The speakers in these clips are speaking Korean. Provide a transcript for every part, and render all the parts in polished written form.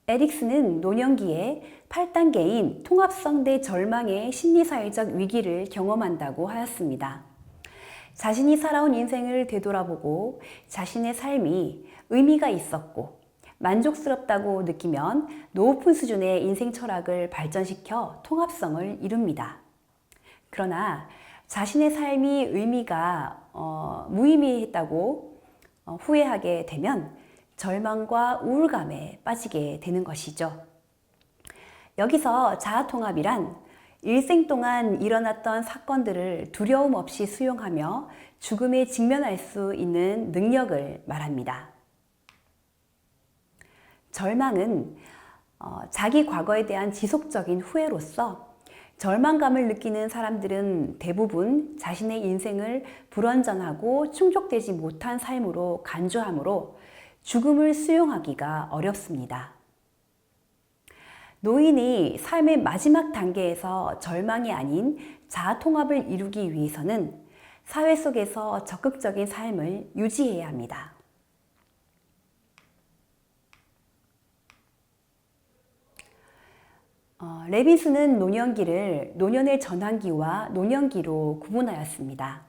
에릭슨은 노년기에 8단계인 통합성 대 절망의 심리사회적 위기를 경험한다고 하였습니다. 자신이 살아온 인생을 되돌아보고 자신의 삶이 의미가 있었고 만족스럽다고 느끼면 높은 수준의 인생 철학을 발전시켜 통합성을 이룹니다. 그러나 자신의 삶이 의미가 무의미했다고 후회하게 되면 절망과 우울감에 빠지게 되는 것이죠. 여기서 자아통합이란 일생 동안 일어났던 사건들을 두려움 없이 수용하며 죽음에 직면할 수 있는 능력을 말합니다. 절망은 자기 과거에 대한 지속적인 후회로서 절망감을 느끼는 사람들은 대부분 자신의 인생을 불완전하고 충족되지 못한 삶으로 간주하므로 죽음을 수용하기가 어렵습니다. 노인이 삶의 마지막 단계에서 절망이 아닌 자아통합을 이루기 위해서는 사회 속에서 적극적인 삶을 유지해야 합니다. 레빈스는 노년기를 노년의 전환기와 노년기로 구분하였습니다.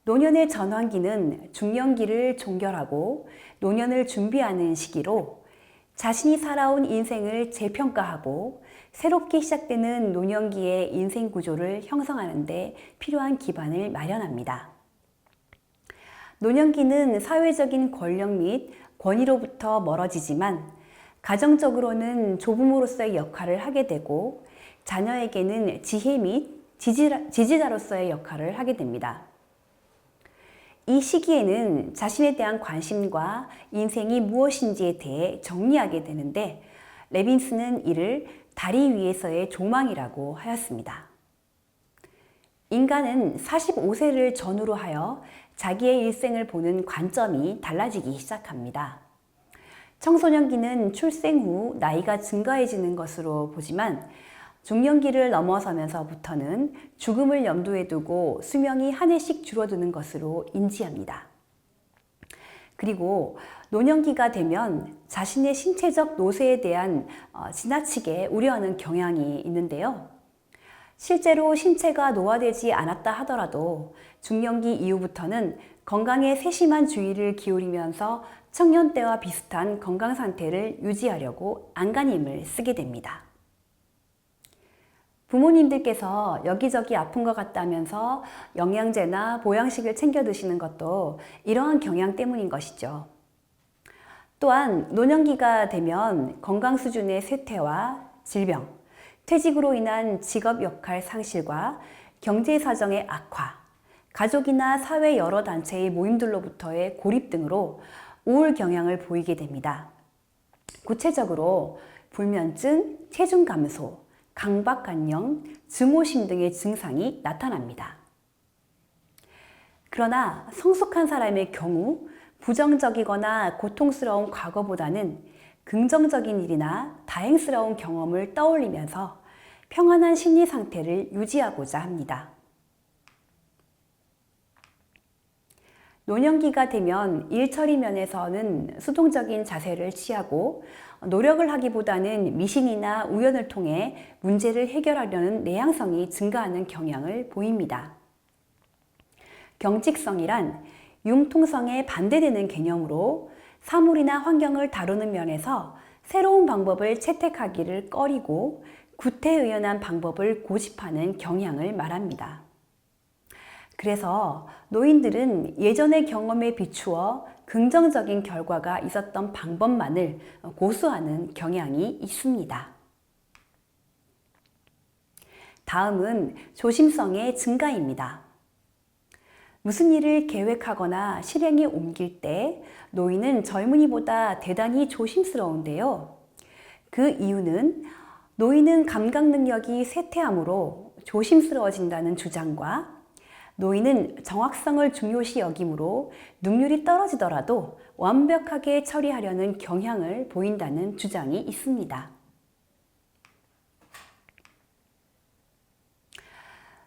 노년의 전환기는 중년기를 종결하고 노년을 준비하는 시기로 자신이 살아온 인생을 재평가하고 새롭게 시작되는 노년기의 인생 구조를 형성하는 데 필요한 기반을 마련합니다. 노년기는 사회적인 권력 및 권위로부터 멀어지지만 가정적으로는 조부모로서의 역할을 하게 되고 자녀에게는 지혜 및 지지자로서의 역할을 하게 됩니다. 이 시기에는 자신에 대한 관심과 인생이 무엇인지에 대해 정리하게 되는데 레빈스는 이를 다리 위에서의 조망이라고 하였습니다. 인간은 45세를 전후로 하여 자기의 일생을 보는 관점이 달라지기 시작합니다. 청소년기는 출생 후 나이가 증가해지는 것으로 보지만 중년기를 넘어서면서부터는 죽음을 염두에 두고 수명이 한 해씩 줄어드는 것으로 인지합니다. 그리고 노년기가 되면 자신의 신체적 노쇠에 대한 지나치게 우려하는 경향이 있는데요. 실제로 신체가 노화되지 않았다 하더라도 중년기 이후부터는 건강에 세심한 주의를 기울이면서 청년 때와 비슷한 건강 상태를 유지하려고 안간힘을 쓰게 됩니다. 부모님들께서 여기저기 아픈 것 같다면서 영양제나 보양식을 챙겨 드시는 것도 이러한 경향 때문인 것이죠. 또한 노년기가 되면 건강 수준의 쇠퇴와 질병, 퇴직으로 인한 직업 역할 상실과 경제 사정의 악화, 가족이나 사회 여러 단체의 모임들로부터의 고립 등으로 우울 경향을 보이게 됩니다. 구체적으로 불면증, 체중 감소, 강박관념, 증오심 등의 증상이 나타납니다. 그러나 성숙한 사람의 경우 부정적이거나 고통스러운 과거보다는 긍정적인 일이나 다행스러운 경험을 떠올리면서 평안한 심리 상태를 유지하고자 합니다. 노년기가 되면 일처리 면에서는 수동적인 자세를 취하고 노력을 하기보다는 미신이나 우연을 통해 문제를 해결하려는 내향성이 증가하는 경향을 보입니다. 경직성이란 융통성에 반대되는 개념으로 사물이나 환경을 다루는 면에서 새로운 방법을 채택하기를 꺼리고 구태의연한 방법을 고집하는 경향을 말합니다. 그래서 노인들은 예전의 경험에 비추어 긍정적인 결과가 있었던 방법만을 고수하는 경향이 있습니다. 다음은 조심성의 증가입니다. 무슨 일을 계획하거나 실행에 옮길 때 노인은 젊은이보다 대단히 조심스러운데요. 그 이유는 노인은 감각 능력이 쇠퇴하므로 조심스러워진다는 주장과 노인은 정확성을 중요시 여기므로 능률이 떨어지더라도 완벽하게 처리하려는 경향을 보인다는 주장이 있습니다.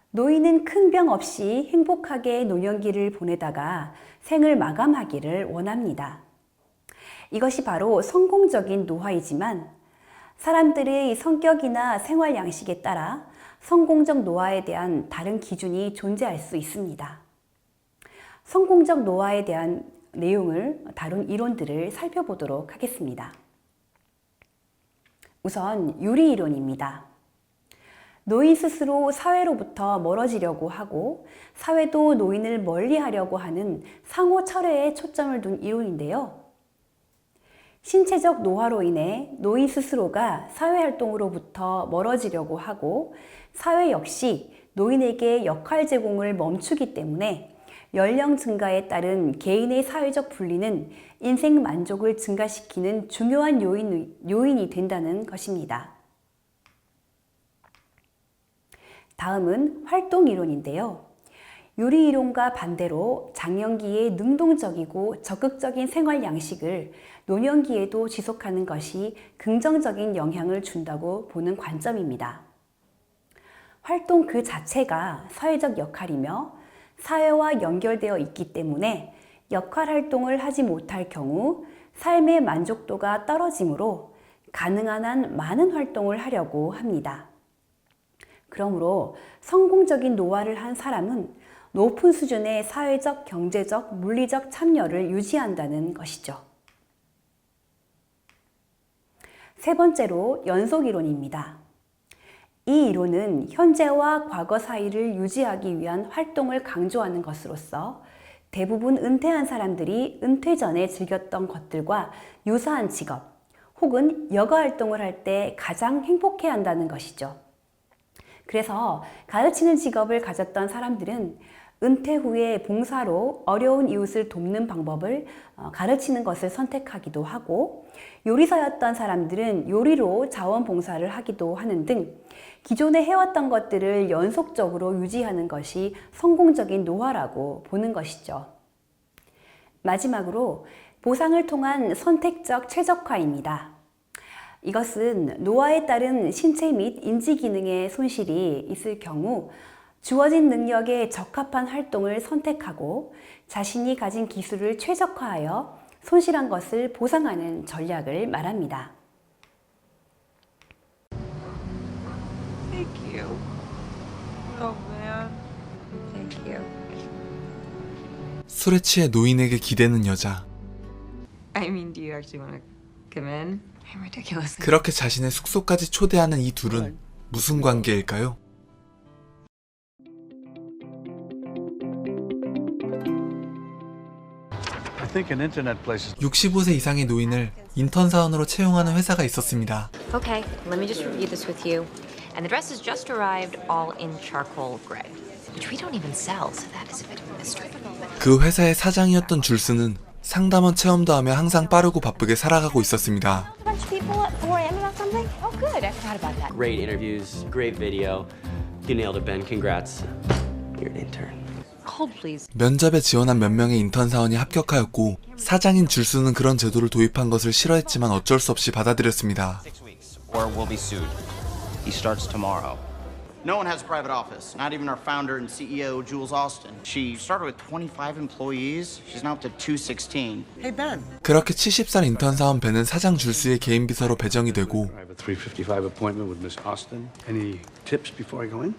노인은 큰 병 없이 행복하게 노년기를 보내다가 생을 마감하기를 원합니다. 이것이 바로 성공적인 노화이지만 사람들의 성격이나 생활 양식에 따라 성공적 노화에 대한 다른 기준이 존재할 수 있습니다. 성공적 노화에 대한 내용을 다룬 이론들을 살펴보도록 하겠습니다. 우선 유리 이론입니다. 노인 스스로 사회로부터 멀어지려고 하고 사회도 노인을 멀리하려고 하는 상호 철회에 초점을 둔 이론인데요. 신체적 노화로 인해 노인 스스로가 사회활동으로부터 멀어지려고 하고 사회 역시 노인에게 역할 제공을 멈추기 때문에 연령 증가에 따른 개인의 사회적 분리는 인생 만족을 증가시키는 중요한 요인이 된다는 것입니다. 다음은 활동 이론인데요. 유리 이론과 반대로 장년기에 능동적이고 적극적인 생활 양식을 노년기에도 지속하는 것이 긍정적인 영향을 준다고 보는 관점입니다. 활동 그 자체가 사회적 역할이며 사회와 연결되어 있기 때문에 역할 활동을 하지 못할 경우 삶의 만족도가 떨어지므로 가능한 한 많은 활동을 하려고 합니다. 그러므로 성공적인 노화를 한 사람은 높은 수준의 사회적, 경제적, 물리적 참여를 유지한다는 것이죠. 세 번째로 연속 이론입니다. 이 이론은 현재와 과거 사이를 유지하기 위한 활동을 강조하는 것으로서 대부분 은퇴한 사람들이 은퇴 전에 즐겼던 것들과 유사한 직업 혹은 여가 활동을 할 때 가장 행복해 한다는 것이죠. 그래서 가르치는 직업을 가졌던 사람들은 은퇴 후에 봉사로 어려운 이웃을 돕는 방법을 가르치는 것을 선택하기도 하고 요리사였던 사람들은 요리로 자원봉사를 하기도 하는 등 기존에 해왔던 것들을 연속적으로 유지하는 것이 성공적인 노화라고 보는 것이죠. 마지막으로 보상을 통한 선택적 최적화입니다. 이것은 노화에 따른 신체 및 인지 기능의 손실이 있을 경우 주어진 능력에 적합한 활동을 선택하고 자신이 가진 기술을 최적화하여 손실한 것을 보상하는 전략을 말합니다. Thank you. Oh man. Thank you. 술에 취해 노인에게 기대는 여자. I mean, do you actually want to come in? I'm ridiculous. 그렇게 자신의 숙소까지 초대하는 이 둘은 무슨 관계일까요? I think an internet place is 65세 이상의 노인을 인턴 사원으로 채용하는 회사가 있었습니다. Okay, let me just review this with you. And the dresses just arrived all in charcoal gray, which we don't even sell, so that is a bit of a mystery. 그 회사의 사장이었던 줄스는 상담원 체험도 하며 항상 빠르고 바쁘게 살아가고 있었습니다. A bunch of people at 4 a.m. about something? Oh, good. I forgot about that. Great interviews, great video. You nailed it, Ben. Congrats. You're an intern. Hold, please. 면접에 지원한 몇 명의 인턴 사원이 합격하였고 사장인 줄스는 그런 제도를 도입한 것을 싫어했지만 어쩔 수 없이 받아들였습니다. 6 weeks, or we'll be sued. He starts tomorrow. No one has a private office, not even our founder and CEO, Jules Austin. She started with 25 employees. She's now up to 216. Hey, Ben. 그렇게 70살 인턴 사원 벤은 사장 줄스의 개인 비서로 배정이 되고 I have a 3:55 appointment with Miss Austin. Any tips before I go in?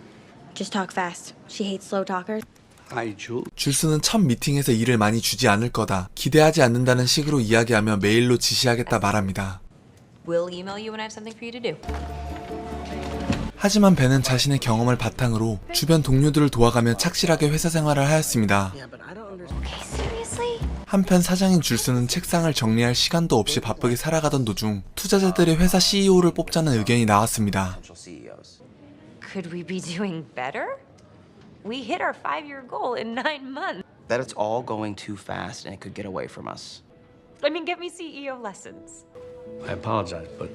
Just talk fast. She hates slow talkers. Hi, Jules. 줄스는 첫 미팅에서 일을 많이 주지 않을 거다, 기대하지 않는다는 식으로 이야기하며 메일로 지시하겠다 말합니다. We'll email you when I have something for you to do. 하지만 벤은 자신의 경험을 바탕으로 주변 동료들을 도와가며 착실하게 회사 생활을 하였습니다. Yeah, but I don't understand. Okay, seriously? 한편 사장인 줄스는 책상을 정리할 시간도 없이 바쁘게 살아가던 도중 투자자들의 회사 CEO를 뽑자는 의견이 나왔습니다. Potential CEOs. Could we be doing better? We hit our 5-year goal in 9 months. That it's all going too fast and it could get away from us. I mean, get me CEO lessons. I apologize, but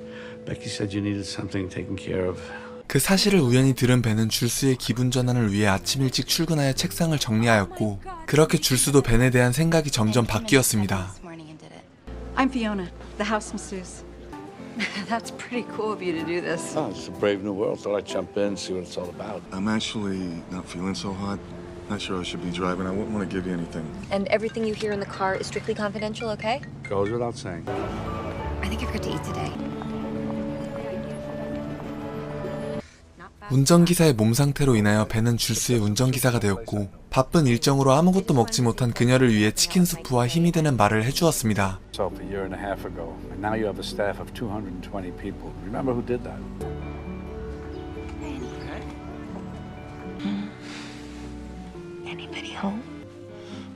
Becky said you needed something taken care of. 그 사실을 우연히 들은 벤은 줄스의 기분 전환을 위해 아침 일찍 출근하여 책상을 정리하였고 그렇게 줄스도 벤에 대한 생각이 점점 바뀌었습니다. I'm Fiona, the house masseuse. That's pretty cool of you to do this. Oh, it's a brave new world. Thought I'd jump in, see what it's all about. I'm actually not feeling so hot. Not sure I should be driving. I wouldn't want to give you anything. And everything you hear in the car is strictly confidential, okay? Goes without saying. I think I forgot to eat today. 운전기사의 몸 상태로 인하여 벤은 줄스의 운전기사가 되었고 바쁜 일정으로 아무것도 먹지 못한 그녀를 위해 치킨 수프와 힘이 되는 말을 해주었습니다. Yourself a year and a half ago, and now you have a staff of 220 people. Remember who did that? Anybody home?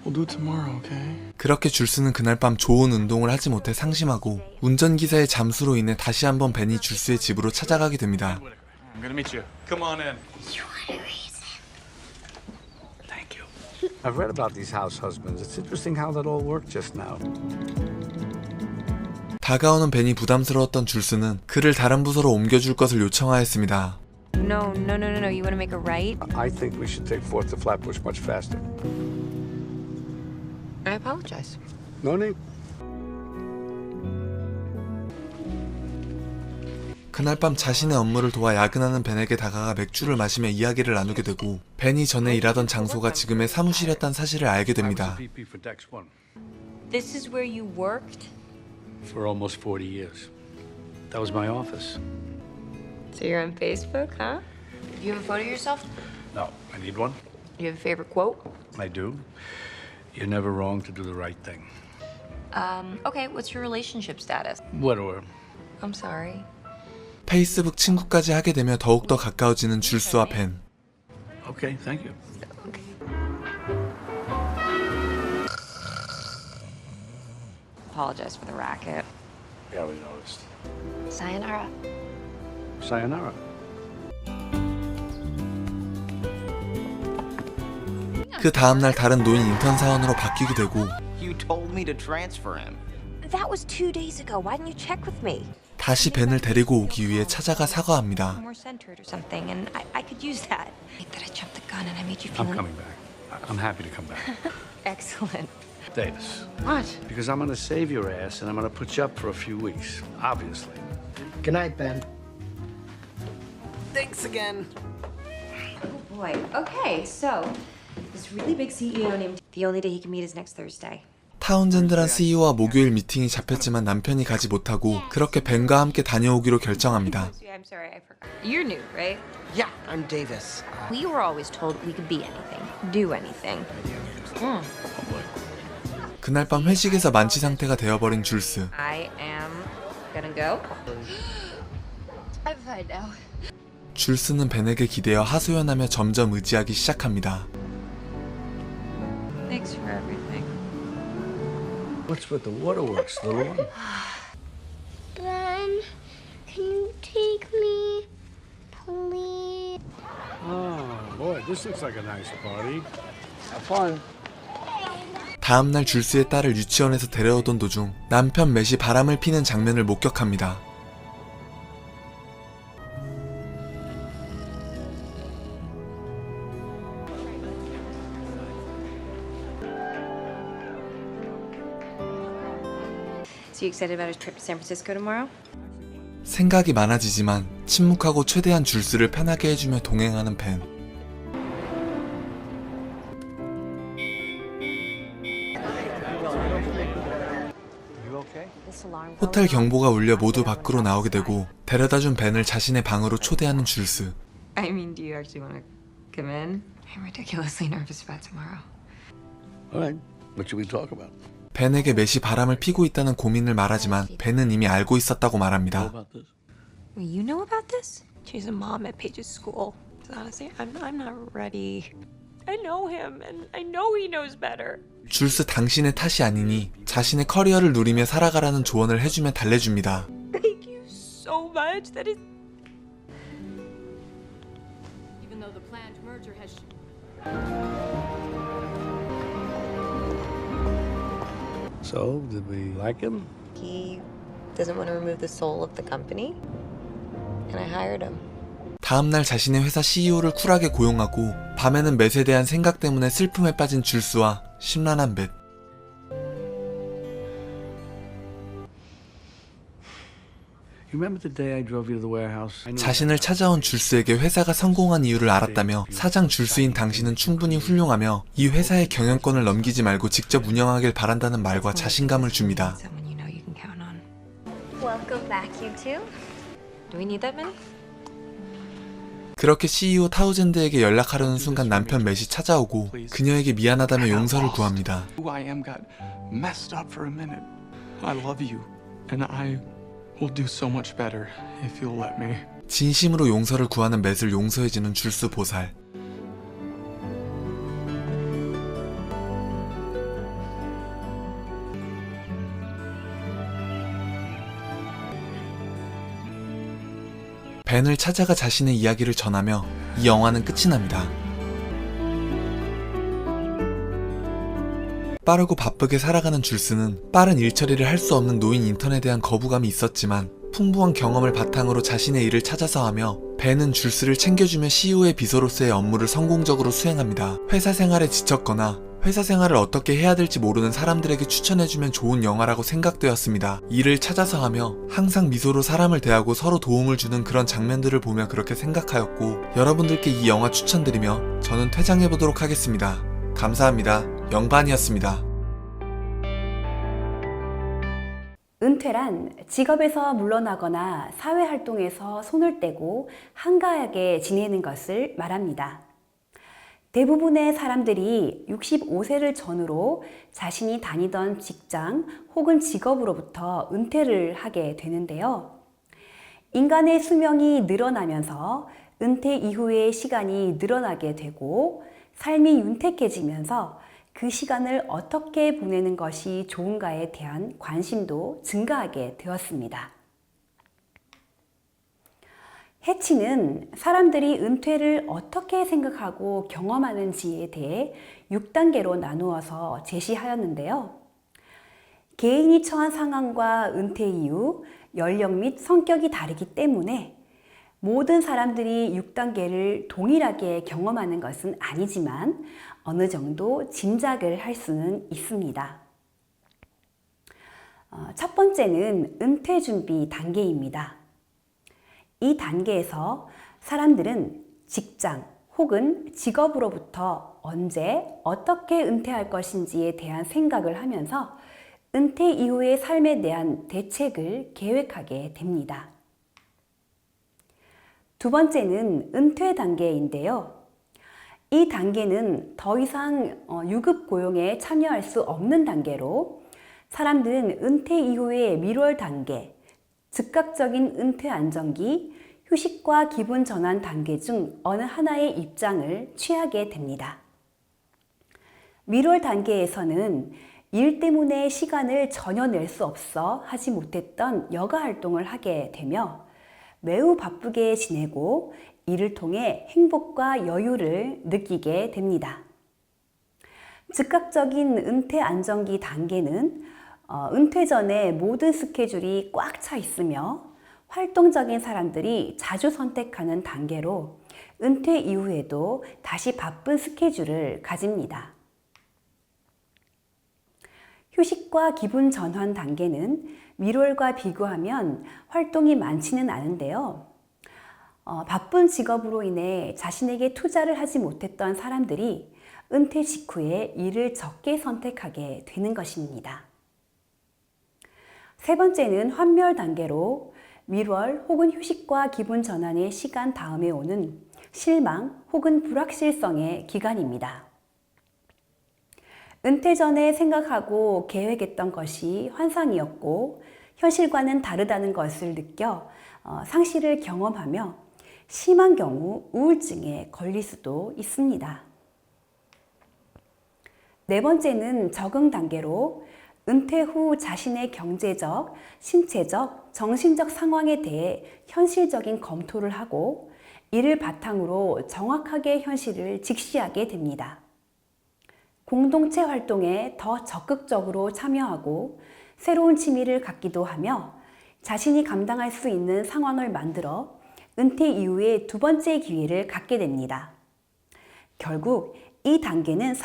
We'll do it tomorrow, okay? 그렇게 줄스는 그날 밤 좋은 운동을 하지 못해 상심하고 운전기사의 잠수로 인해 다시 한번 벤이 줄스의 집으로 찾아가게 됩니다. I'm gonna meet you. Come on in. Thank you. I've read about these house husbands. It's interesting how that all worked just now. 다가오는 벤이 부담스러웠던 줄스는 그를 다른 부서로 옮겨줄 것을 요청하였습니다. No. You want to make a right? I think we should take Fourth to Flatbush much faster. I apologize. No need. 그날 밤 자신의 업무를 도와 야근하는 벤에게 다가가 맥주를 마시며 이야기를 나누게 되고 벤이 전에 일하던 장소가 지금의 사무실이었다는 사실을 알게 됩니다. VP for Dex 1 This is where you worked? for almost 40 years. That was my office. So you're on Facebook, huh? You have a photo of yourself? No, I need one. You have a favorite quote? I do. You're never wrong to do the right thing. Okay, what's your relationship status? Widower. I'm sorry. 페이스북 친구까지 하게 되며 더욱더 가까워지는 줄스와 벤. Okay, thank you. Apologize for the racket. Yeah, we noticed. Sayonara. Sayonara. 그 다음날 다른 노인 인턴 사원으로 바뀌게 되고 You told me to transfer him. That was 2 days ago. Why didn't you check with me? 다시 벤을 데리고 오기 위해 찾아가 사과합니다. More centered or something, and I could use that. I think that I jumped the gun and I made you feel. I'm coming back. I'm happy to come back. Excellent. Davis. What? Because I'm gonna save your ass and I'm gonna put you up for a few weeks, obviously. Good night, Ben. Thanks again. Oh boy. Okay, so this really big CEO named. The only day he can meet is next Thursday. 타운젠드란 CEO와 목요일 미팅이 잡혔지만 남편이 가지 못하고 그렇게 벤과 함께 다녀오기로 결정합니다. I'm sorry, I forgot. You're new, right? Yeah, I'm Davis. We were always told we could be anything, do anything. 그날 밤 회식에서 만취 상태가 되어버린 줄스. I am gonna go. I'm fine now. 줄스는 벤에게 기대어 하소연하며 점점 의지하기 시작합니다. Thanks for everything. What's with the waterworks, little one? Ben, can you take me, please? Oh, boy, this looks like a nice party. Have fun. 다음날 줄스의 딸을 유치원에서 데려오던 도중 남편 맷이 바람을 피는 장면을 목격합니다. So you excited about our trip to San Francisco tomorrow? 생각이 많아지지만 침묵하고 최대한 줄스를 편하게 해주며 동행하는 벤. 호텔 경보가 울려 모두 밖으로 나오게 되고 데려다준 벤을 자신의 방으로 초대하는 줄스. I mean, do you actually want to come in? I'm ridiculously nervous about tomorrow. All right, what should we talk about? 벤에게 맷이 바람을 피고 있다는 고민을 말하지만 벤은 이미 알고 있었다고 말합니다. About this? Well, you know about this? She's a mom at Paige's school. Honestly, I'm not ready. I know him, and I know he knows better. 줄스 당신의 탓이 아니니 자신의 커리어를 누리며 살아가라는 조언을 해주며 달래줍니다. Thank you so much. That is. Even though the planned merger has. So, did we like him? He doesn't want to remove the soul of the company, and I hired him. 다음날 자신의 회사 CEO를 쿨하게 고용하고 밤에는 맷에 대한 생각 때문에 슬픔에 빠진 줄스와 심란한 맷. You remember the day I drove you to the warehouse? I knew 자신을 찾아온 줄수에게 회사가 성공한 이유를 알았다며 사장 줄수인 당신은 충분히 훌륭하며 이 회사의 경영권을 넘기지 말고 직접 운영하길 바란다는 말과 자신감을 줍니다. Someone you know you can count on. Welcome back, you two. Do we need that many? 그렇게 CEO 타우젠드에게 연락하려는 순간 남편 맷이 찾아오고 그녀에게 미안하다며 용서를 구합니다. Who I am got messed up for a minute. I love you, and I will do so much better if you'll let me. 진심으로 용서를 구하는 맷을 용서해주는 줄수 보살. 벤을 찾아가 자신의 이야기를 전하며 이 영화는 끝이 납니다. 빠르고 바쁘게 살아가는 줄스는 빠른 일처리를 할 수 없는 노인 인턴에 대한 거부감이 있었지만 풍부한 경험을 바탕으로 자신의 일을 찾아서 하며 벤은 줄스를 챙겨주며 CEO의 비서로서의 업무를 성공적으로 수행합니다. 회사 생활에 지쳤거나 회사 생활을 어떻게 해야 될지 모르는 사람들에게 추천해주면 좋은 영화라고 생각되었습니다. 일을 찾아서 하며 항상 미소로 사람을 대하고 서로 도움을 주는 그런 장면들을 보며 그렇게 생각하였고 여러분들께 이 영화 추천드리며 저는 퇴장해보도록 하겠습니다. 감사합니다. 영반이었습니다. 은퇴란 직업에서 물러나거나 사회활동에서 손을 떼고 한가하게 지내는 것을 말합니다. 대부분의 사람들이 65세를 전후로 자신이 다니던 직장 혹은 직업으로부터 은퇴를 하게 되는데요. 인간의 수명이 늘어나면서 은퇴 이후의 시간이 늘어나게 되고 삶이 윤택해지면서 그 시간을 어떻게 보내는 것이 좋은가에 대한 관심도 증가하게 되었습니다. 해치는 사람들이 은퇴를 어떻게 생각하고 경험하는지에 대해 6단계로 나누어서 제시하였는데요. 개인이 처한 상황과 은퇴 이후 연령 및 성격이 다르기 때문에 모든 사람들이 6단계를 동일하게 경험하는 것은 아니지만 어느 정도 짐작을 할 수는 있습니다. 첫 번째는 은퇴 준비 단계입니다. 이 단계에서 사람들은 직장 혹은 직업으로부터 언제 어떻게 은퇴할 것인지에 대한 생각을 하면서 은퇴 이후의 삶에 대한 대책을 계획하게 됩니다. 두 번째는 은퇴 단계인데요. 이 단계는 더 이상 유급 고용에 참여할 수 없는 단계로 사람들은 은퇴 이후의 미뤄 단계, 즉각적인 은퇴 안정기, 휴식과 기분 전환 단계 중 어느 하나의 입장을 취하게 됩니다. 미뤄 단계에서는 일 때문에 시간을 전혀 낼 수 없어 하지 못했던 여가 활동을 하게 되며 매우 바쁘게 지내고 이를 통해 행복과 여유를 느끼게 됩니다. 즉각적인 은퇴 안정기 단계는 은퇴 전에 모든 스케줄이 꽉 차 있으며 활동적인 사람들이 자주 선택하는 단계로 은퇴 이후에도 다시 바쁜 스케줄을 가집니다. 휴식과 기분 전환 단계는 미롤과 비교하면 활동이 많지는 않은데요. 바쁜 직업으로 인해 자신에게 투자를 하지 못했던 사람들이 은퇴 직후에 일을 적게 선택하게 되는 것입니다. 세 번째는 환멸 단계로 미월 혹은 휴식과 기분 전환의 시간 다음에 오는 실망 혹은 불확실성의 기간입니다. 은퇴 전에 생각하고 계획했던 것이 환상이었고 현실과는 다르다는 것을 느껴 상실을 경험하며 심한 경우 우울증에 걸릴 수도 있습니다. 네 번째는 적응 단계로 은퇴 후 자신의 경제적, 신체적, 정신적 상황에 대해 현실적인 검토를 하고 이를 바탕으로 정확하게 현실을 직시하게 됩니다. 공동체 활동에 더 적극적으로 참여하고 새로운 취미를 갖기도 하며 자신이 감당할 수 있는 상황을 만들어 은퇴 이후에 두 번째 기회를 갖게 됩니다. 결국 이 단계는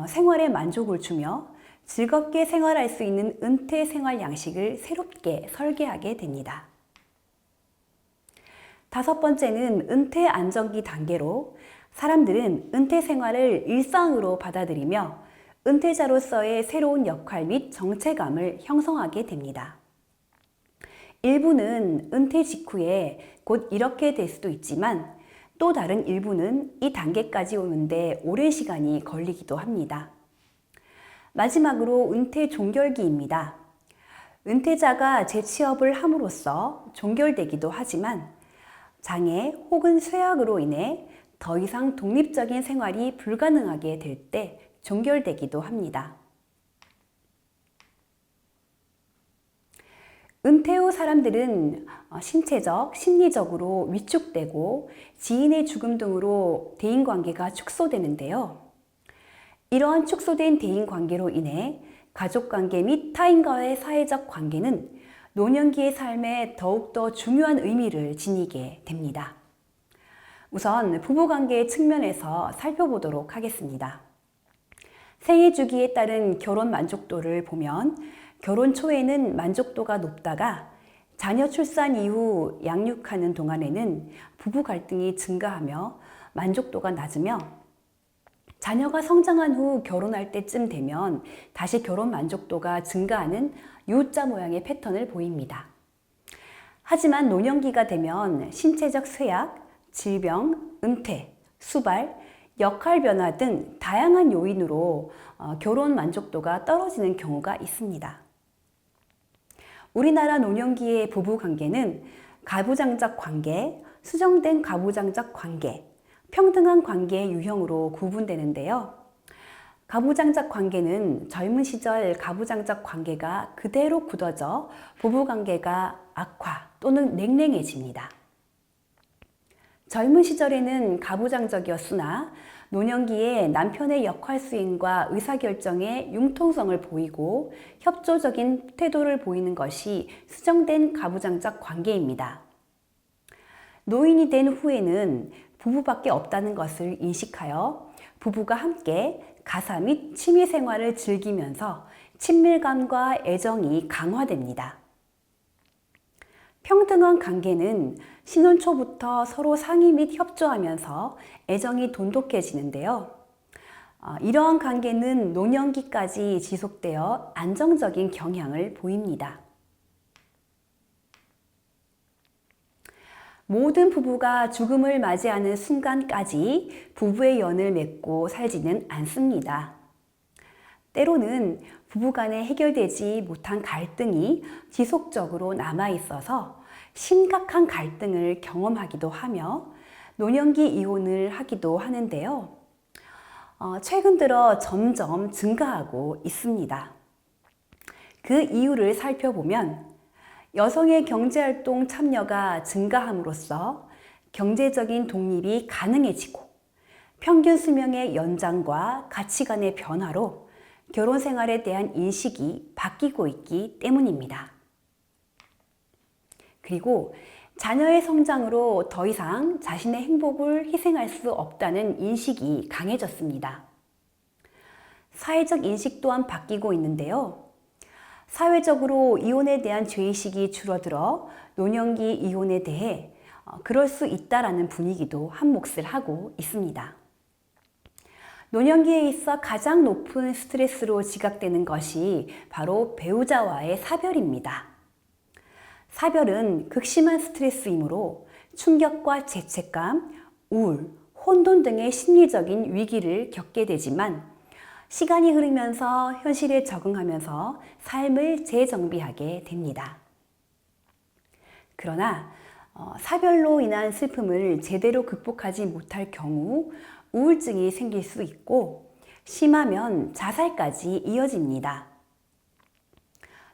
생활에 만족을 주며 즐겁게 생활할 수 있는 은퇴 생활 양식을 새롭게 설계하게 됩니다. 다섯 번째는 은퇴 안정기 단계로 사람들은 은퇴 생활을 일상으로 받아들이며 은퇴자로서의 새로운 역할 및 정체감을 형성하게 됩니다. 일부는 은퇴 직후에 곧 이렇게 될 수도 있지만 또 다른 일부는 이 단계까지 오는데 오랜 시간이 걸리기도 합니다. 마지막으로 은퇴 종결기입니다. 은퇴자가 재취업을 함으로써 종결되기도 하지만 장애 혹은 쇠약으로 인해 더 이상 독립적인 생활이 불가능하게 될 때 종결되기도 합니다. 은퇴 후 사람들은 신체적, 심리적으로 위축되고 지인의 죽음 등으로 대인관계가 축소되는데요. 이러한 축소된 대인관계로 인해 가족관계 및 타인과의 사회적 관계는 노년기의 삶에 더욱더 중요한 의미를 지니게 됩니다. 우선 부부관계의 측면에서 살펴보도록 하겠습니다. 생애 주기에 따른 결혼 만족도를 보면 결혼 초에는 만족도가 높다가 자녀 출산 이후 양육하는 동안에는 부부 갈등이 증가하며 만족도가 낮으며 자녀가 성장한 후 결혼할 때쯤 되면 다시 결혼 만족도가 증가하는 U자 모양의 패턴을 보입니다. 하지만 노년기가 되면 신체적 쇠약, 질병, 은퇴, 수발, 역할 변화 등 다양한 요인으로 결혼 만족도가 떨어지는 경우가 있습니다. 우리나라 노년기의 부부 관계는 가부장적 관계, 수정된 가부장적 관계, 평등한 관계의 유형으로 구분되는데요. 가부장적 관계는 젊은 시절 가부장적 관계가 그대로 굳어져 부부 관계가 악화 또는 냉랭해집니다. 젊은 시절에는 가부장적이었으나 노년기에 남편의 역할 수행과 의사결정에 융통성을 보이고 협조적인 태도를 보이는 것이 수정된 가부장적 관계입니다. 노인이 된 후에는 부부밖에 없다는 것을 인식하여 부부가 함께 가사 및 취미 생활을 즐기면서 친밀감과 애정이 강화됩니다. 평등한 관계는 신혼 초부터 서로 상의 및 협조하면서 애정이 돈독해지는데요. 이러한 관계는 노년기까지 지속되어 안정적인 경향을 보입니다. 모든 부부가 죽음을 맞이하는 순간까지 부부의 연을 맺고 살지는 않습니다. 때로는 부부간에 해결되지 못한 갈등이 지속적으로 남아있어서 심각한 갈등을 경험하기도 하며 노년기 이혼을 하기도 하는데요. 최근 들어 점점 증가하고 있습니다. 그 이유를 살펴보면 여성의 경제활동 참여가 증가함으로써 경제적인 독립이 가능해지고 평균 수명의 연장과 가치관의 변화로 결혼 생활에 대한 인식이 바뀌고 있기 때문입니다. 그리고 자녀의 성장으로 더 이상 자신의 행복을 희생할 수 없다는 인식이 강해졌습니다. 사회적 인식 또한 바뀌고 있는데요. 사회적으로 이혼에 대한 죄의식이 줄어들어 노년기 이혼에 대해 그럴 수 있다라는 분위기도 한 몫을 하고 있습니다. 노년기에 있어 가장 높은 스트레스로 지각되는 것이 바로 배우자와의 사별입니다. 사별은 극심한 스트레스이므로 충격과 죄책감, 우울, 혼돈 등의 심리적인 위기를 겪게 되지만 시간이 흐르면서 현실에 적응하면서 삶을 재정비하게 됩니다. 그러나 사별로 인한 슬픔을 제대로 극복하지 못할 경우 우울증이 생길 수 있고 심하면 자살까지 이어집니다.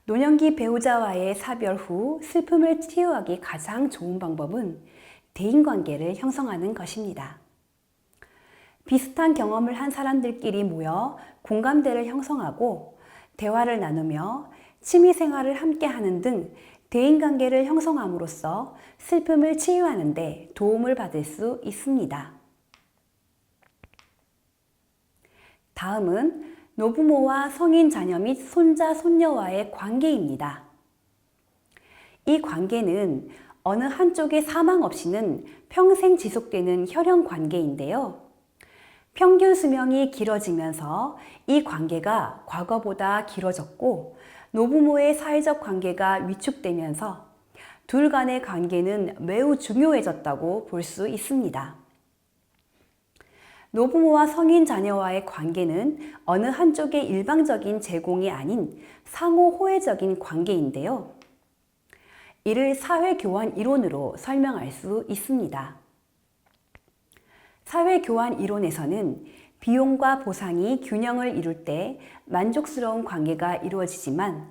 노년기 배우자와의 사별 후 슬픔을 치유하기 가장 좋은 방법은 대인관계를 형성하는 것입니다. 비슷한 경험을 한 사람들끼리 모여 공감대를 형성하고 대화를 나누며 취미생활을 함께 하는 등 대인관계를 형성함으로써 슬픔을 치유하는 데 도움을 받을 수 있습니다. 다음은 노부모와 성인 자녀 및 손자, 손녀와의 관계입니다. 이 관계는 어느 한쪽의 사망 없이는 평생 지속되는 혈연 관계인데요. 평균 수명이 길어지면서 이 관계가 과거보다 길어졌고 노부모의 사회적 관계가 위축되면서 둘 간의 관계는 매우 중요해졌다고 볼 수 있습니다. 노부모와 성인 자녀와의 관계는 어느 한쪽의 일방적인 제공이 아닌 상호 호혜적인 관계인데요. 이를 사회교환 이론으로 설명할 수 있습니다. 사회교환 이론에서는 비용과 보상이 균형을 이룰 때 만족스러운 관계가 이루어지지만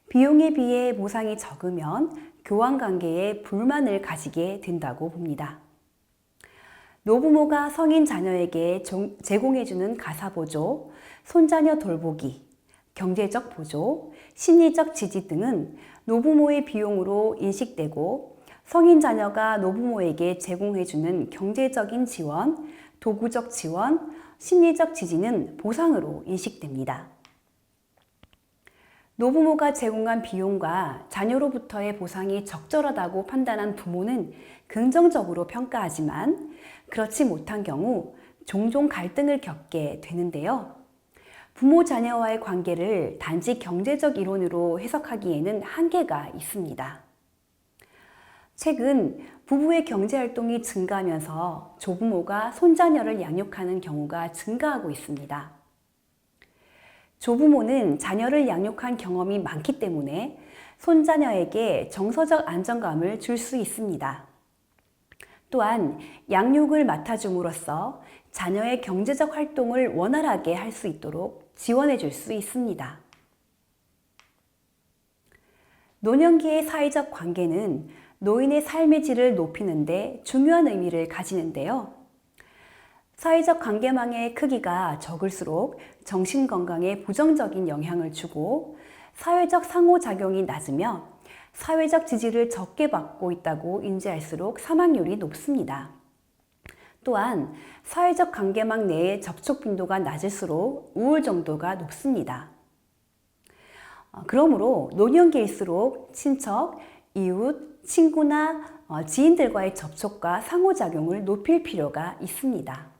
비용에 비해 보상이 적으면 교환 관계에 불만을 가지게 된다고 봅니다. 노부모가 성인 자녀에게 제공해주는 가사보조, 손자녀 돌보기, 경제적 보조, 심리적 지지 등은 노부모의 비용으로 인식되고 성인 자녀가 노부모에게 제공해주는 경제적인 지원, 도구적 지원, 심리적 지지는 보상으로 인식됩니다. 노부모가 제공한 비용과 자녀로부터의 보상이 적절하다고 판단한 부모는 긍정적으로 평가하지만 그렇지 못한 경우 종종 갈등을 겪게 되는데요. 부모 자녀와의 관계를 단지 경제적 이론으로 해석하기에는 한계가 있습니다. 최근 부부의 경제활동이 증가하면서 조부모가 손자녀를 양육하는 경우가 증가하고 있습니다. 조부모는 자녀를 양육한 경험이 많기 때문에 손자녀에게 정서적 안정감을 줄 수 있습니다. 또한 양육을 맡아줌으로써 자녀의 경제적 활동을 원활하게 할 수 있도록 지원해 줄 수 있습니다. 노년기의 사회적 관계는 노인의 삶의 질을 높이는 데 중요한 의미를 가지는데요. 사회적 관계망의 크기가 적을수록 정신건강에 부정적인 영향을 주고 사회적 상호작용이 낮으며 사회적 지지를 적게 받고 있다고 인지할수록 사망률이 높습니다. 또한 사회적 관계망 내의 접촉 빈도가 낮을수록 우울 정도가 높습니다. 그러므로 노년기일수록 친척, 이웃, 친구나 지인들과의 접촉과 상호작용을 높일 필요가 있습니다.